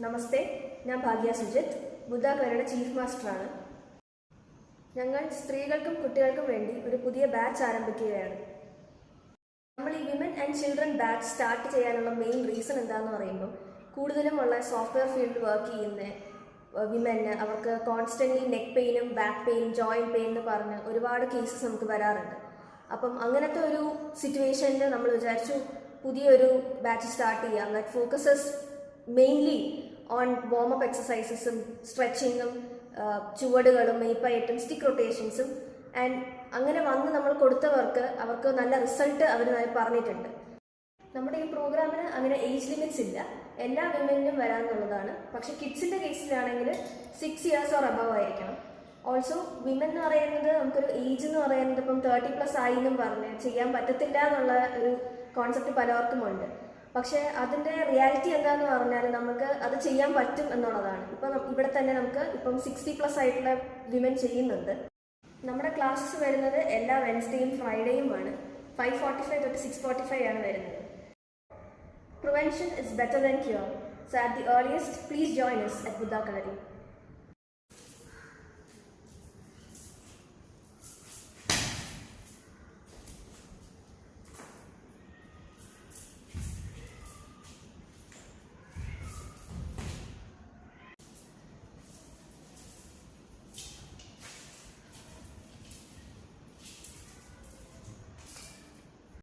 നമസ്തേ, ഞാൻ ഭാഗ്യ സുജിത്ത്, ബുദ്ധാകരയുടെ ചീഫ് മാസ്റ്ററാണ്. ഞങ്ങൾ സ്ത്രീകൾക്കും കുട്ടികൾക്കും വേണ്ടി ഒരു പുതിയ ബാച്ച് ആരംഭിക്കുകയാണ്. നമ്മൾ ഈ women and children batch start ചെയ്യാനുള്ള മെയിൻ റീസൺ എന്താണെന്ന് പറയുമ്പോൾ, കൂടുതലും ഉള്ള സോഫ്റ്റ്വെയർ ഫീൽഡിൽ വർക്ക് ചെയ്യുന്ന വിമന് അവർക്ക് കോൺസ്റ്റൻ്റ്ലി നെക്ക് പെയിനും ബാക്ക് പെയിൻ ജോയിൻറ്റ് പെയിൻ എന്ന് പറഞ്ഞ് ഒരുപാട് കേസസ് നമുക്ക് വരാറുണ്ട്. അപ്പം അങ്ങനത്തെ ഒരു സിറ്റുവേഷനിൽ നമ്മൾ വിചാരിച്ചു പുതിയൊരു ബാച്ച് സ്റ്റാർട്ട് ചെയ്യാം that focuses mainly on warm up എക്സസൈസസും സ്ട്രെച്ചിങ്ങും ചുവടുകളും മെയ്പ്പയറ്റും സ്റ്റിക്ക് റൊട്ടേഷൻസും ആൻഡ് അങ്ങനെ വന്ന് നമ്മൾ കൊടുത്തവർക്ക് അവർക്ക് നല്ല റിസൾട്ട് അവർ പറഞ്ഞിട്ടുണ്ട്. നമ്മുടെ ഈ പ്രോഗ്രാമിന് അങ്ങനെ ഏജ് ലിമിറ്റ്സ് ഇല്ല, എല്ലാ വിമനിലും വരാമെന്നുള്ളതാണ്. പക്ഷേ കിഡ്സിൻ്റെ കേസിലാണെങ്കിൽ 6 years ഓർ അബവ് ആയിരിക്കണം. ഓൾസോ വിമൻ എന്ന് പറയുന്നത് നമുക്കൊരു ഏജ് എന്ന് പറയുന്നത് ഇപ്പം 30+ ആയി എന്നും പറഞ്ഞ് ചെയ്യാൻ പറ്റത്തില്ല എന്നുള്ള ഒരു കോൺസെപ്റ്റ് പലർക്കും ഉണ്ട്. പക്ഷേ അതിൻ്റെ റിയാലിറ്റി എന്താണെന്ന് പറഞ്ഞാൽ നമുക്ക് അത് ചെയ്യാൻ പറ്റും എന്നുള്ളതാണ്. ഇപ്പം ഇവിടെ തന്നെ നമുക്ക് ഇപ്പം 60+ ആയിട്ടുള്ള വിമൻ ചെയ്യുന്നുണ്ട്. നമ്മുടെ ക്ലാസ്സസ് വരുന്നത് എല്ലാ വെൻസ്ഡേയും ഫ്രൈഡേയുമാണ്. 5:45 തൊട്ട് 6:45 ആണ് വരുന്നത്. Prevention is better than cure. So at the earliest, please join us at Buddha Kalari.